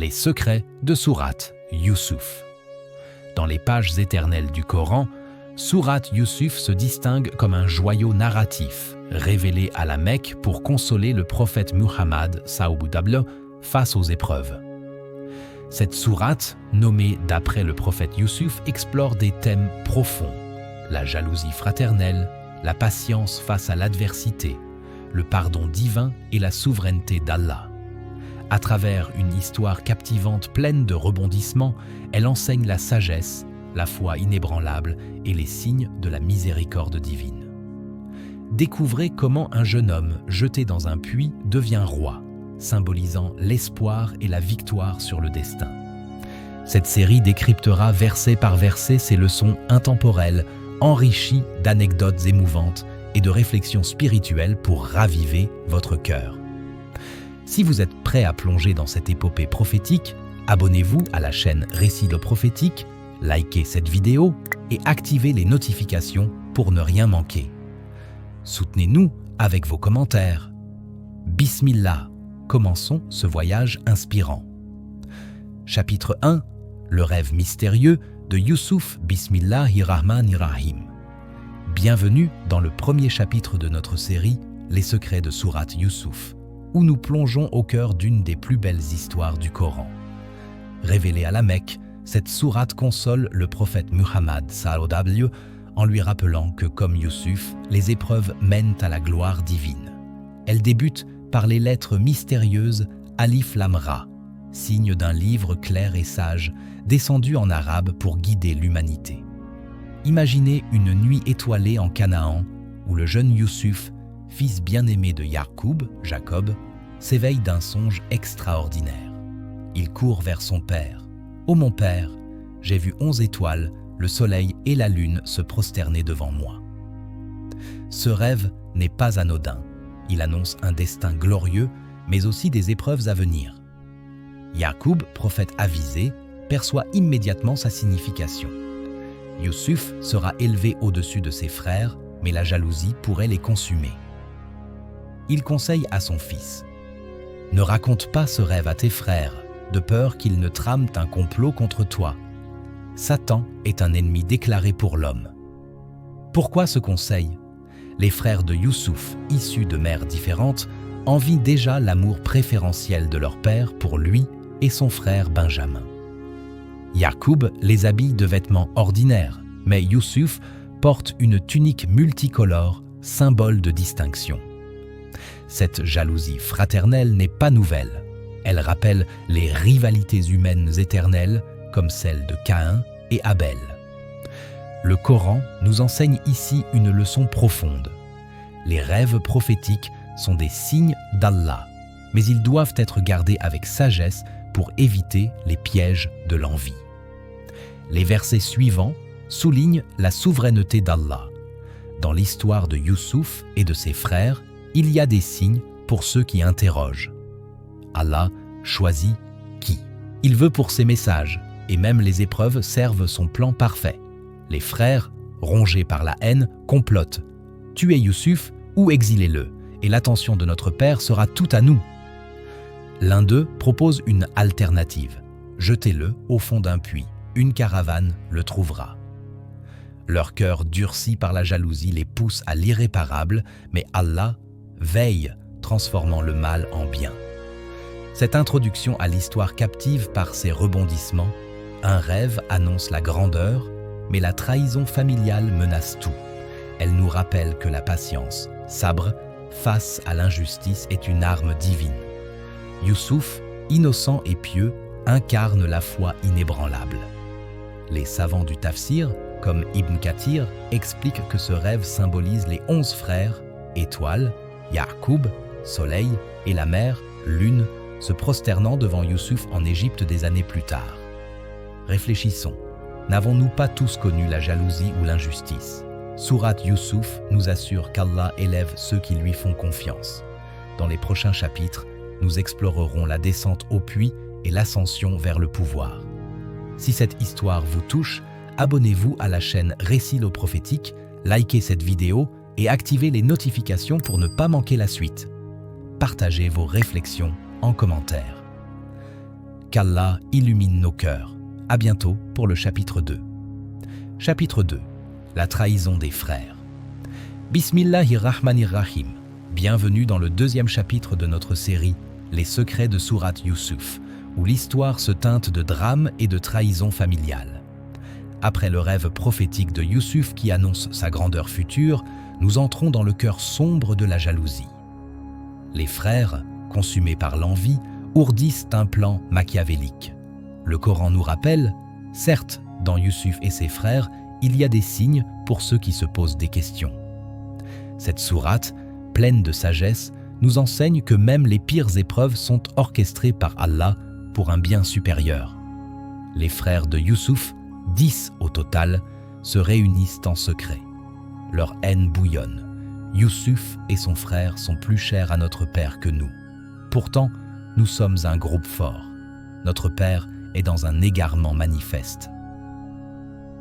Les secrets de Sourate Youssouf. Dans les pages éternelles du Coran, Sourate Youssouf se distingue comme un joyau narratif, révélé à la Mecque pour consoler le prophète Muhammad Saouboudableu face aux épreuves. Cette sourate, nommée d'après le prophète Youssouf, explore des thèmes profonds: la jalousie fraternelle, la patience face à l'adversité, le pardon divin et la souveraineté d'Allah. À travers une histoire captivante pleine de rebondissements, elle enseigne la sagesse, la foi inébranlable et les signes de la miséricorde divine. Découvrez comment un jeune homme jeté dans un puits devient roi, symbolisant l'espoir et la victoire sur le destin. Cette série décryptera verset par verset ces leçons intemporelles, enrichies d'anecdotes émouvantes et de réflexions spirituelles pour raviver votre cœur. Si vous êtes prêt à plonger dans cette épopée prophétique, abonnez-vous à la chaîne Récit le prophétique, likez cette vidéo et activez les notifications pour ne rien manquer. Soutenez-nous avec vos commentaires. Bismillah, commençons ce voyage inspirant. Chapitre 1, le rêve mystérieux de Youssouf Bismillahirrahmanirrahim. Bienvenue dans le premier chapitre de notre série Les secrets de Sourate Youssouf, où nous plongeons au cœur d'une des plus belles histoires du Coran. Révélée à la Mecque, cette sourate console le prophète Muhammad Saouboudableu en lui rappelant que, comme Youssouf, les épreuves mènent à la gloire divine. Elle débute par les lettres mystérieuses Alif Lam Ra, signe d'un livre clair et sage descendu en arabe pour guider l'humanité. Imaginez une nuit étoilée en Canaan où le jeune Youssouf, fils bien-aimé de Ya'qub, Jacob, s'éveille d'un songe extraordinaire. Il court vers son père. « Ô mon père, j'ai vu 11 étoiles, le soleil et la lune se prosterner devant moi. » Ce rêve n'est pas anodin. Il annonce un destin glorieux, mais aussi des épreuves à venir. Ya'qub, prophète avisé, perçoit immédiatement sa signification. Youssouf sera élevé au-dessus de ses frères, mais la jalousie pourrait les consumer. Il conseille à son fils: « Ne raconte pas ce rêve à tes frères, de peur qu'ils ne trament un complot contre toi. Satan est un ennemi déclaré pour l'homme. » Pourquoi ce conseil? Les frères de Youssouf, issus de mères différentes, envient déjà l'amour préférentiel de leur père pour lui et son frère Benjamin. Ya'qub les habille de vêtements ordinaires, mais Youssouf porte une tunique multicolore, symbole de distinction. Cette jalousie fraternelle n'est pas nouvelle. Elle rappelle les rivalités humaines éternelles, comme celle de Caïn et Abel. Le Coran nous enseigne ici une leçon profonde. Les rêves prophétiques sont des signes d'Allah, mais ils doivent être gardés avec sagesse pour éviter les pièges de l'envie. Les versets suivants soulignent la souveraineté d'Allah. Dans l'histoire de Youssouf et de ses frères, il y a des signes pour ceux qui interrogent. Allah choisit qui il veut pour ses messages, et même les épreuves servent son plan parfait. Les frères, rongés par la haine, complotent. Tuez Youssouf ou exilez-le, et l'attention de notre père sera tout à nous. L'un d'eux propose une alternative. Jetez-le au fond d'un puits, une caravane le trouvera. Leur cœur durci par la jalousie les pousse à l'irréparable, mais Allah veille, transformant le mal en bien. Cette introduction à l'histoire captive par ses rebondissements. Un rêve annonce la grandeur, mais la trahison familiale menace tout. Elle nous rappelle que la patience, sabre, face à l'injustice est une arme divine. Youssouf, innocent et pieux, incarne la foi inébranlable. Les savants du tafsir, comme Ibn Kathir, expliquent que ce rêve symbolise les 11 frères, étoiles, Ya'qub, soleil, et la mère, lune, se prosternant devant Youssouf en Égypte des années plus tard. Réfléchissons, n'avons-nous pas tous connu la jalousie ou l'injustice? Sourate Youssouf nous assure qu'Allah élève ceux qui lui font confiance. Dans les prochains chapitres, nous explorerons la descente au puits et l'ascension vers le pouvoir. Si cette histoire vous touche, abonnez-vous à la chaîne Récit le prophétique, likez cette vidéo et activez les notifications pour ne pas manquer la suite. Partagez vos réflexions en commentaire. qu'Allah illumine nos cœurs. À bientôt pour le chapitre 2. Chapitre 2. La trahison des frères. Bismillahirrahmanirrahim. Bienvenue dans le deuxième chapitre de notre série Les secrets de Sourate Yusuf, où l'histoire se teinte de drame et de trahison familiale. Après le rêve prophétique de Yusuf qui annonce sa grandeur future, nous entrons dans le cœur sombre de la jalousie. Les frères, consumés par l'envie, ourdissent un plan machiavélique. Le Coran nous rappelle, certes, dans Yusuf et ses frères, il y a des signes pour ceux qui se posent des questions. Cette sourate, pleine de sagesse, nous enseigne que même les pires épreuves sont orchestrées par Allah pour un bien supérieur. Les frères de Yusuf, 10 au total, se réunissent en secret. Leur haine bouillonne. Yusuf et son frère sont plus chers à notre père que nous. Pourtant, nous sommes un groupe fort. Notre père est dans un égarement manifeste.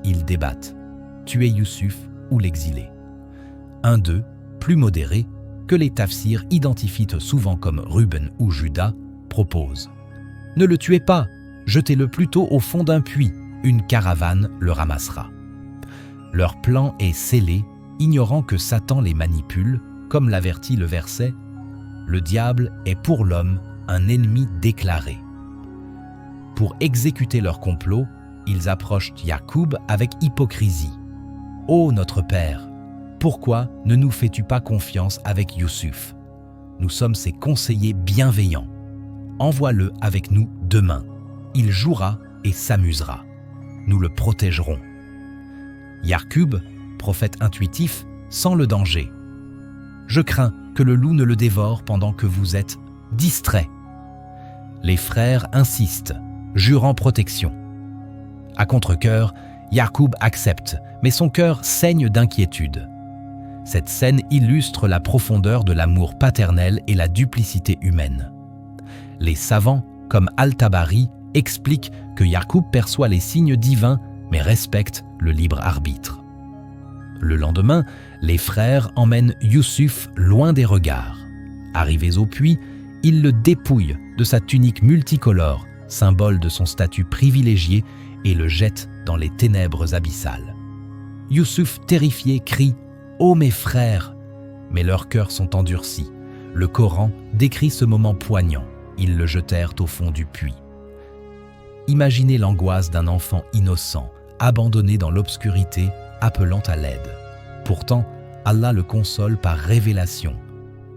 Ils débattent, tuer Yusuf ou l'exiler. Un d'eux, plus modéré, que les tafsirs identifient souvent comme Ruben ou Judas, propose « Ne le tuez pas, jetez-le plutôt au fond d'un puits, une caravane le ramassera. » Leur plan est scellé, ignorant que Satan les manipule, comme l'avertit le verset « Le diable est pour l'homme un ennemi déclaré. » Pour exécuter leur complot, ils approchent Yacoub avec hypocrisie. « Ô notre père, pourquoi ne nous fais-tu pas confiance avec Yusuf? Nous sommes ses conseillers bienveillants. Envoie-le avec nous demain. Il jouera et s'amusera. Nous le protégerons. » Yacoub, prophète intuitif, sent le danger. « Je crains que le loup ne le dévore pendant que vous êtes distraits. » Les frères insistent, jurant protection. À contre-cœur, Yacoub accepte, mais son cœur saigne d'inquiétude. Cette scène illustre la profondeur de l'amour paternel et la duplicité humaine. Les savants, comme Al-Tabari, expliquent que Yacoub perçoit les signes divins, mais respecte le libre arbitre. Le lendemain, les frères emmènent Yusuf loin des regards. Arrivés au puits, ils le dépouillent de sa tunique multicolore, symbole de son statut privilégié, et le jettent dans les ténèbres abyssales. Yusuf, terrifié, crie « Ô mes frères !» Mais leurs cœurs sont endurcis. Le Coran décrit ce moment poignant. Ils le jetèrent au fond du puits. Imaginez l'angoisse d'un enfant innocent, abandonné dans l'obscurité, appelant à l'aide. Pourtant, Allah le console par révélation.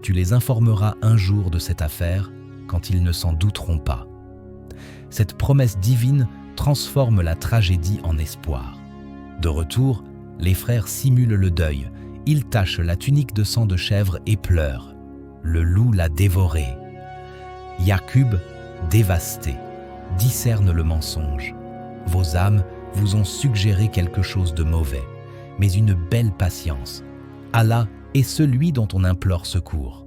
Tu les informeras un jour de cette affaire, quand ils ne s'en douteront pas. Cette promesse divine transforme la tragédie en espoir. De retour, les frères simulent le deuil. Ils tachent la tunique de sang de chèvre et pleurent. Le loup l'a dévoré. Yacoub, dévasté, discerne le mensonge. Vos âmes vous ont suggéré quelque chose de mauvais, mais une belle patience. Allah est celui dont on implore secours.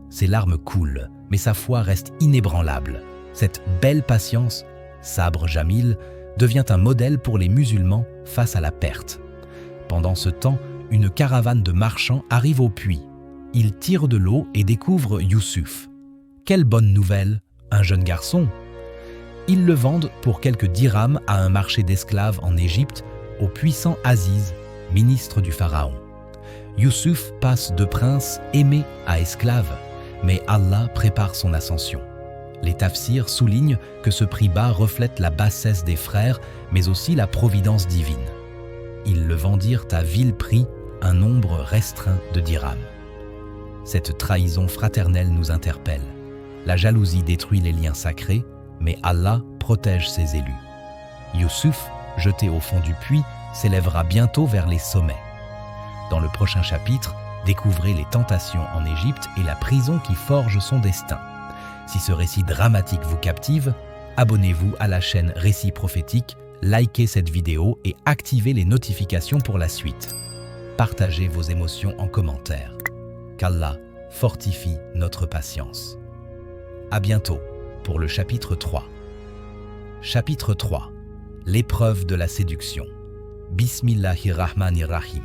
Ses larmes coulent, mais sa foi reste inébranlable. Cette belle patience, Sabre Jamil, devient un modèle pour les musulmans face à la perte. Pendant ce temps, une caravane de marchands arrive au puits. Ils tirent de l'eau et découvrent Yusuf. Quelle bonne nouvelle, un jeune garçon! Ils le vendent pour quelques dirhams à un marché d'esclaves en Égypte au puissant Aziz, ministre du pharaon. Yusuf passe de prince aimé à esclave, mais Allah prépare son ascension. Les tafsirs soulignent que ce prix bas reflète la bassesse des frères, mais aussi la providence divine. Ils le vendirent à vil prix, un nombre restreint de dirhams. Cette trahison fraternelle nous interpelle. La jalousie détruit les liens sacrés, mais Allah protège ses élus. Yusuf, jeté au fond du puits, s'élèvera bientôt vers les sommets. Dans le prochain chapitre, découvrez les tentations en Égypte et la prison qui forge son destin. Si ce récit dramatique vous captive, abonnez-vous à la chaîne Récits prophétiques, likez cette vidéo et activez les notifications pour la suite. Partagez vos émotions en commentaire. Qu'Allah fortifie notre patience. À bientôt pour le chapitre 3. Chapitre 3. L'épreuve de la séduction. Bismillahirrahmanirrahim.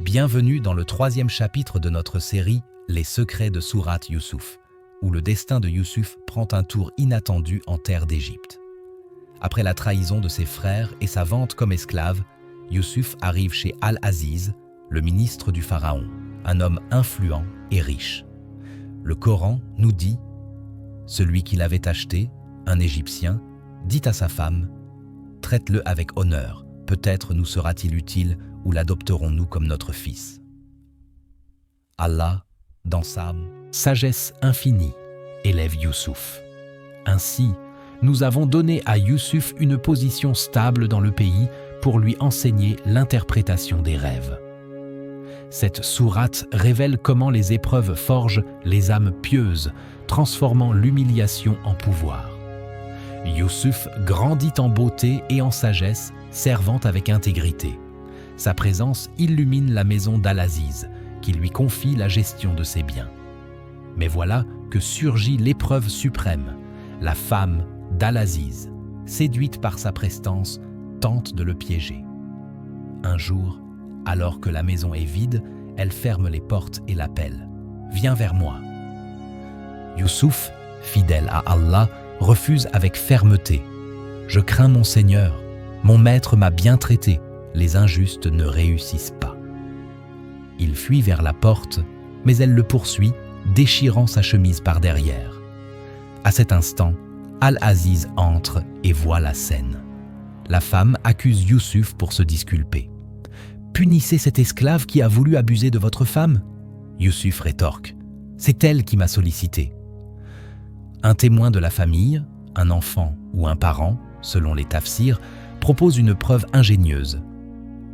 Bienvenue dans le troisième chapitre de notre série Les secrets de Sourate Yusuf, où le destin de Youssouf prend un tour inattendu en terre d'Égypte. Après la trahison de ses frères et sa vente comme esclave, Youssouf arrive chez Al-Aziz, le ministre du Pharaon, un homme influent et riche. Le Coran nous dit « Celui qui l'avait acheté, un Égyptien, dit à sa femme « Traite-le avec honneur, peut-être nous sera-t-il utile ou l'adopterons-nous comme notre fils. » Allah, dans sa sagesse infinie, élève Youssouf. Ainsi, nous avons donné à Youssouf une position stable dans le pays pour lui enseigner l'interprétation des rêves. Cette sourate révèle comment les épreuves forgent les âmes pieuses, transformant l'humiliation en pouvoir. Youssouf grandit en beauté et en sagesse, servant avec intégrité. Sa présence illumine la maison d'Al-Aziz, qui lui confie la gestion de ses biens. Mais voilà que surgit l'épreuve suprême. La femme d'Al-Aziz, séduite par sa prestance, tente de le piéger. Un jour, alors que la maison est vide, elle ferme les portes et l'appelle « Viens vers moi ». Youssouf, fidèle à Allah, refuse avec fermeté. « Je crains mon Seigneur, mon maître m'a bien traité, les injustes ne réussissent pas. » Il fuit vers la porte, mais elle le poursuit, déchirant sa chemise par derrière. À cet instant, Al-Aziz entre et voit la scène. La femme accuse Youssouf pour se disculper. « Punissez cet esclave qui a voulu abuser de votre femme ?» Youssouf rétorque. « C'est elle qui m'a sollicité. » Un témoin de la famille, un enfant ou un parent, selon les tafsirs, propose une preuve ingénieuse.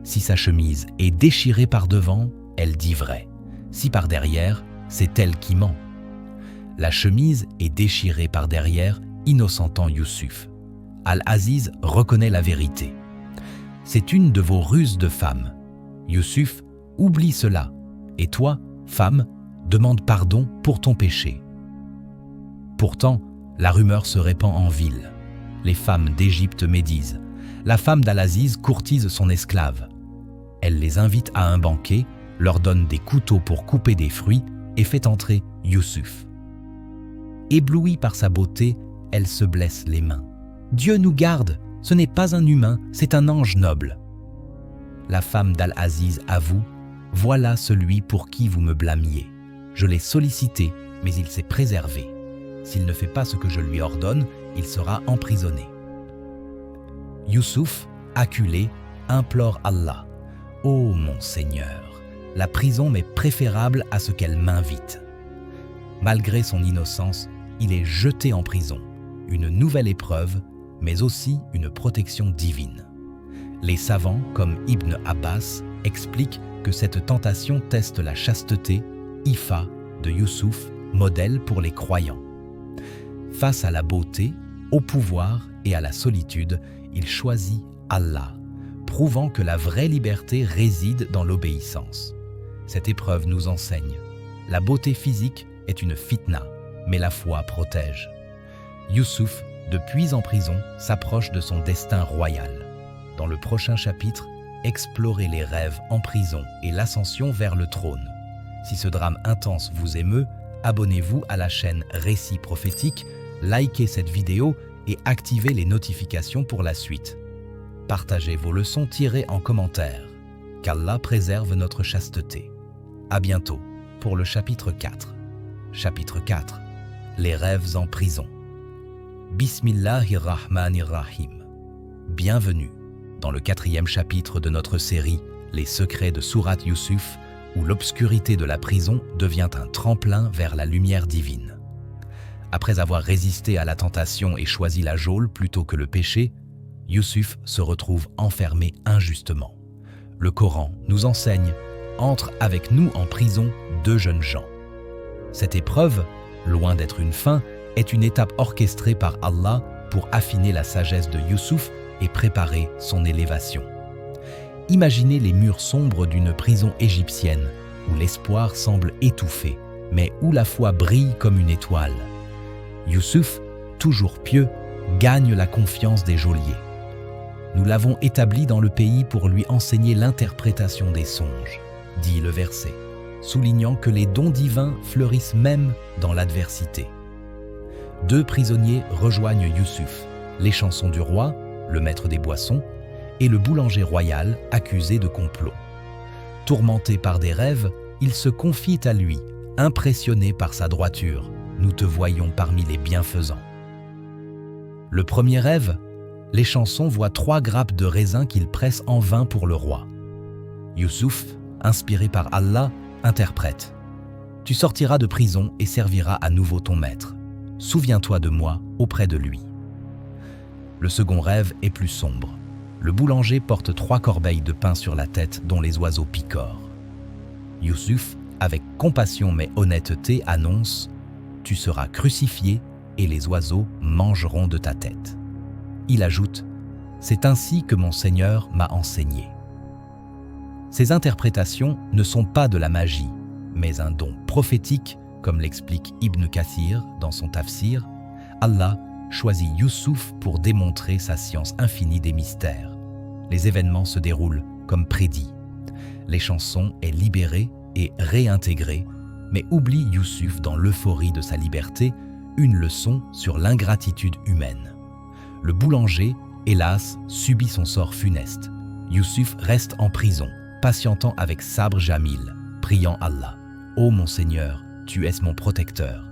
Si sa chemise est déchirée par devant, elle dit vrai. Si par derrière, c'est elle qui ment. La chemise est déchirée par derrière, innocentant Youssouf. Al-Aziz reconnaît la vérité. C'est une de vos ruses de femme. Youssouf, oublie cela. Et toi, femme, demande pardon pour ton péché. Pourtant, la rumeur se répand en ville. Les femmes d'Égypte médisent. La femme d'Al-Aziz courtise son esclave. Elle les invite à un banquet, leur donne des couteaux pour couper des fruits et fait entrer Youssouf. Éblouie par sa beauté, elle se blesse les mains. « Dieu nous garde, ce n'est pas un humain, c'est un ange noble. » La femme d'Al-Aziz avoue « Voilà celui pour qui vous me blâmiez. Je l'ai sollicité, mais il s'est préservé. S'il ne fait pas ce que je lui ordonne, il sera emprisonné. » Youssouf, acculé, implore Allah. « Ô mon Seigneur, la prison m'est préférable à ce qu'elle m'invite. » Malgré son innocence, il est jeté en prison. Une nouvelle épreuve, mais aussi une protection divine. Les savants, comme Ibn Abbas, expliquent que cette tentation teste la chasteté, Ifa, de Youssouf, modèle pour les croyants. Face à la beauté, au pouvoir et à la solitude, il choisit Allah, prouvant que la vraie liberté réside dans l'obéissance. Cette épreuve nous enseigne. La beauté physique est une fitna, mais la foi protège. Youssouf, depuis en prison, s'approche de son destin royal. Dans le prochain chapitre, explorez les rêves en prison et l'ascension vers le trône. Si ce drame intense vous émeut, abonnez-vous à la chaîne Récits prophétiques, likez cette vidéo et activez les notifications pour la suite. Partagez vos leçons tirées en commentaire. Qu'Allah préserve notre chasteté. À bientôt pour le chapitre 4. Chapitre 4. Les rêves en prison. Bismillahirrahmanirrahim. Bienvenue dans le 4e chapitre de notre série Les secrets de Sourate Youssouf, où l'obscurité de la prison devient un tremplin vers la lumière divine. Après avoir résisté à la tentation et choisi la geôle plutôt que le péché, Youssouf se retrouve enfermé injustement. Le Coran nous enseigne « Entrent avec nous en prison 2 jeunes gens ». Cette épreuve, loin d'être une fin, est une étape orchestrée par Allah pour affiner la sagesse de Youssouf et préparer son élévation. Imaginez les murs sombres d'une prison égyptienne où l'espoir semble étouffé, mais où la foi brille comme une étoile. Youssouf, toujours pieux, gagne la confiance des geôliers. Nous l'avons établi dans le pays pour lui enseigner l'interprétation des songes, dit le verset, soulignant que les dons divins fleurissent même dans l'adversité. 2 prisonniers rejoignent Youssouf, l'échanson du roi, le maître des boissons, et le boulanger royal accusé de complot. Tourmenté par des rêves, il se confie à lui, impressionné par sa droiture. Nous te voyons parmi les bienfaisants. Le premier rêve, l'échanson voit 3 grappes de raisin qu'il presse en vain pour le roi. Youssouf, inspiré par Allah, interprète: Tu sortiras de prison et serviras à nouveau ton maître. Souviens-toi de moi auprès de lui. Le second rêve est plus sombre. Le boulanger porte 3 corbeilles de pain sur la tête dont les oiseaux picorent. Youssouf, avec compassion mais honnêteté, annonce: Tu seras crucifié et les oiseaux mangeront de ta tête. Il ajoute: C'est ainsi que mon Seigneur m'a enseigné. Ces interprétations ne sont pas de la magie, mais un don prophétique, comme l'explique Ibn Kathir dans son tafsir. Allah choisit Youssouf pour démontrer sa science infinie des mystères. Les événements se déroulent comme prédit. L'échanson est libéré et réintégré, mais oublie Youssouf dans l'euphorie de sa liberté, une leçon sur l'ingratitude humaine. Le boulanger, hélas, subit son sort funeste. Youssouf reste en prison, patientant avec Sabr Jamil, priant Allah: Ô mon Seigneur, tu es mon protecteur.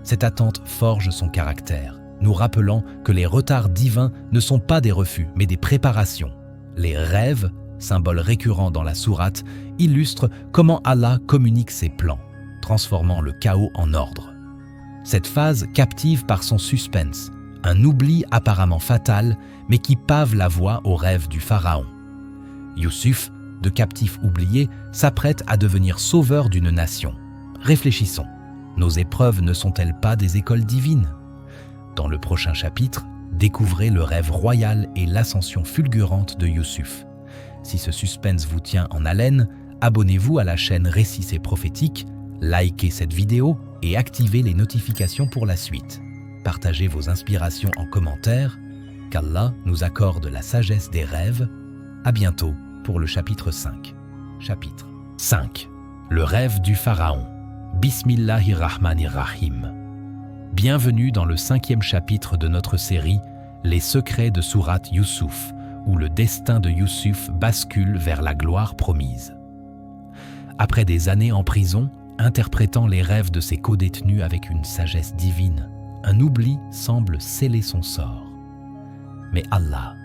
Cette attente forge son caractère, nous rappelant que les retards divins ne sont pas des refus, mais des préparations. Les rêves, symbole récurrent dans la sourate, illustrent comment Allah communique ses plans, transformant le chaos en ordre. Cette phase captive par son suspense, un oubli apparemment fatal, mais qui pave la voie au rêve du pharaon. Youssouf, de captif oublié, s'apprête à devenir sauveur d'une nation. Réfléchissons, nos épreuves ne sont-elles pas des écoles divines? Dans le prochain chapitre, découvrez le rêve royal et l'ascension fulgurante de Youssouf. Si ce suspense vous tient en haleine, abonnez-vous à la chaîne Récits et Prophétiques, likez cette vidéo et activez les notifications pour la suite. Partagez vos inspirations en commentaire. Qu'Allah nous accorde la sagesse des rêves. À bientôt pour le chapitre 5. Chapitre 5. Le rêve du pharaon. Bismillahirrahmanirrahim. Bienvenue dans le 5e chapitre de notre série Les secrets de Sourate Youssouf, où le destin de Youssouf bascule vers la gloire promise. Après des années en prison, interprétant les rêves de ses codétenus avec une sagesse divine, un oubli semble sceller son sort. Mais Allah,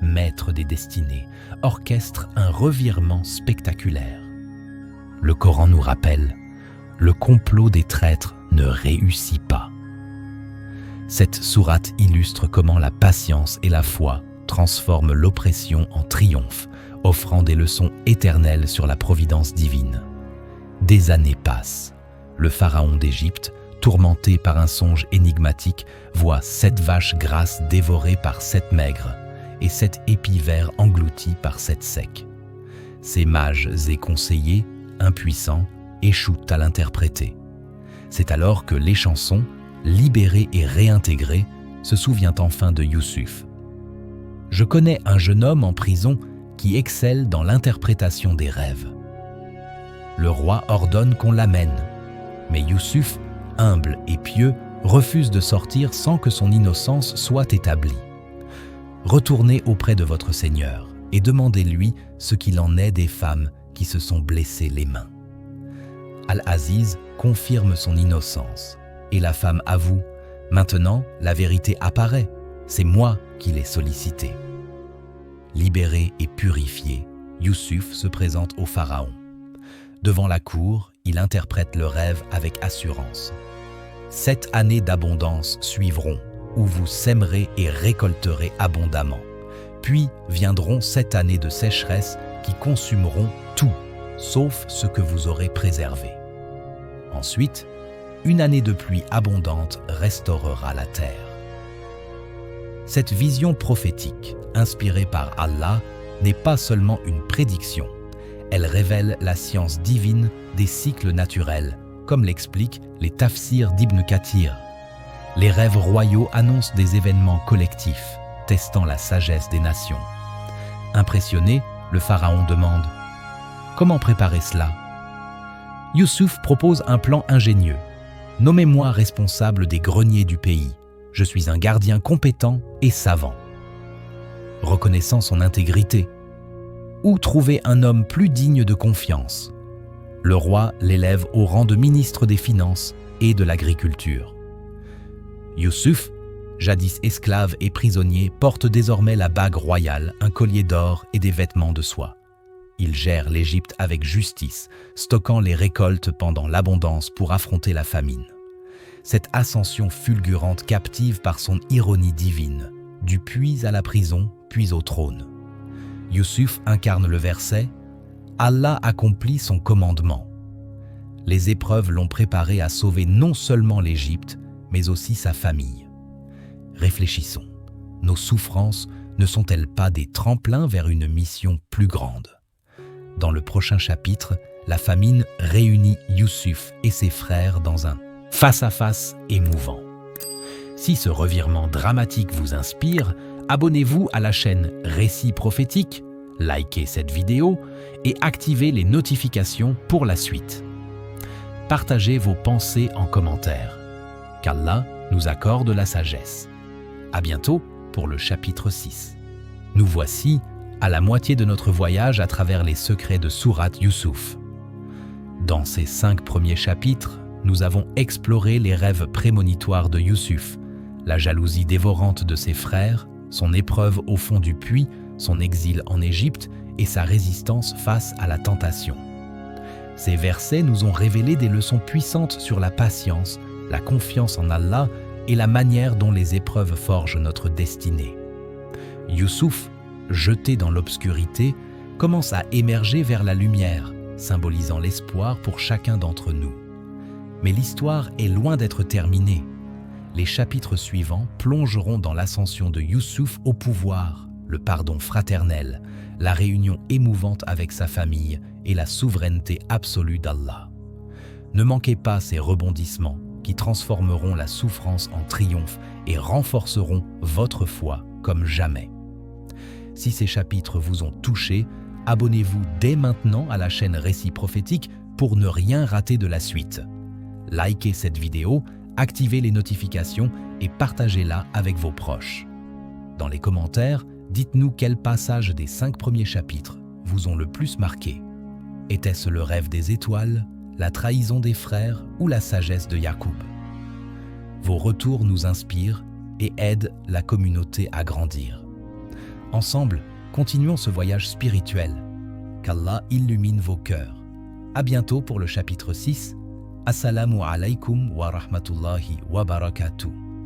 maître des destinées, orchestre un revirement spectaculaire. Le Coran nous rappelle: le complot des traîtres ne réussit pas. Cette sourate illustre comment la patience et la foi transforment l'oppression en triomphe, offrant des leçons éternelles sur la providence divine. Des années passent. Le pharaon d'Égypte, tourmenté par un songe énigmatique, voit 7 vaches grasses dévorées par 7 maigres et 7 épis verts engloutis par 7 secs. Ses mages et conseillers, impuissants, échouent à l'interpréter. C'est alors que l'échanson, libéré et réintégré, se souvient enfin de Youssouf. Je connais un jeune homme en prison qui excelle dans l'interprétation des rêves. Le roi ordonne qu'on l'amène, mais Youssouf, humble et pieux, refuse de sortir sans que son innocence soit établie. Retournez auprès de votre Seigneur et demandez-lui ce qu'il en est des femmes qui se sont blessées les mains. Al-Aziz confirme son innocence et la femme avoue: maintenant, la vérité apparaît, c'est moi qui l'ai sollicité. Libéré et purifié, Youssouf se présente au pharaon. Devant la cour, il interprète le rêve avec assurance. 7 années d'abondance suivront, où vous sèmerez et récolterez abondamment. Puis viendront 7 années de sécheresse qui consumeront tout, sauf ce que vous aurez préservé. Ensuite, une année de pluie abondante restaurera la terre. Cette vision prophétique, inspirée par Allah, n'est pas seulement une prédiction. Elle révèle la science divine des cycles naturels, comme l'expliquent les tafsirs d'Ibn Kathir. Les rêves royaux annoncent des événements collectifs, testant la sagesse des nations. Impressionné, le pharaon demande: comment préparer cela? Youssouf propose un plan ingénieux. Nommez-moi responsable des greniers du pays. Je suis un gardien compétent et savant. » Reconnaissant son intégrité. Où trouver un homme plus digne de confiance? Le roi l'élève au rang de ministre des Finances et de l'Agriculture. Youssouf, jadis esclave et prisonnier, porte désormais la bague royale, un collier d'or et des vêtements de soie. Il gère l'Égypte avec justice, stockant les récoltes pendant l'abondance pour affronter la famine. Cette ascension fulgurante captive par son ironie divine, du puits à la prison, puis au trône. Youssouf incarne le verset « Allah accomplit son commandement ». Les épreuves l'ont préparé à sauver non seulement l'Égypte, mais aussi sa famille. Réfléchissons, nos souffrances ne sont-elles pas des tremplins vers une mission plus grande? Dans le prochain chapitre, la famine réunit Youssouf et ses frères dans un face-à-face émouvant. Si ce revirement dramatique vous inspire, abonnez-vous à la chaîne Récits prophétiques, likez cette vidéo et activez les notifications pour la suite. Partagez vos pensées en commentaire. Qu'Allah nous accorde la sagesse. À bientôt pour le chapitre 6. Nous voici à la moitié de notre voyage à travers les secrets de Sourate Youssouf. Dans ces 5 premiers chapitres, nous avons exploré les rêves prémonitoires de Youssouf, la jalousie dévorante de ses frères, son épreuve au fond du puits, son exil en Égypte et sa résistance face à la tentation. Ces versets nous ont révélé des leçons puissantes sur la patience, la confiance en Allah et la manière dont les épreuves forgent notre destinée. Youssouf, jeté dans l'obscurité, commence à émerger vers la lumière, symbolisant l'espoir pour chacun d'entre nous. Mais l'histoire est loin d'être terminée. Les chapitres suivants plongeront dans l'ascension de Youssouf au pouvoir, le pardon fraternel, la réunion émouvante avec sa famille et la souveraineté absolue d'Allah. Ne manquez pas ces rebondissements qui transformeront la souffrance en triomphe et renforceront votre foi comme jamais. Si ces chapitres vous ont touché, abonnez-vous dès maintenant à la chaîne Récits prophétiques pour ne rien rater de la suite. Likez cette vidéo, activez les notifications et partagez-la avec vos proches. Dans les commentaires, dites-nous quels passages des 5 premiers chapitres vous ont le plus marqué. Était-ce le rêve des étoiles, la trahison des frères ou la sagesse de Yacoub? Vos retours nous inspirent et aident la communauté à grandir. Ensemble, continuons ce voyage spirituel. Qu'Allah illumine vos cœurs. À bientôt pour le chapitre 6. Assalamu alaikum wa rahmatullahi wa barakatuh.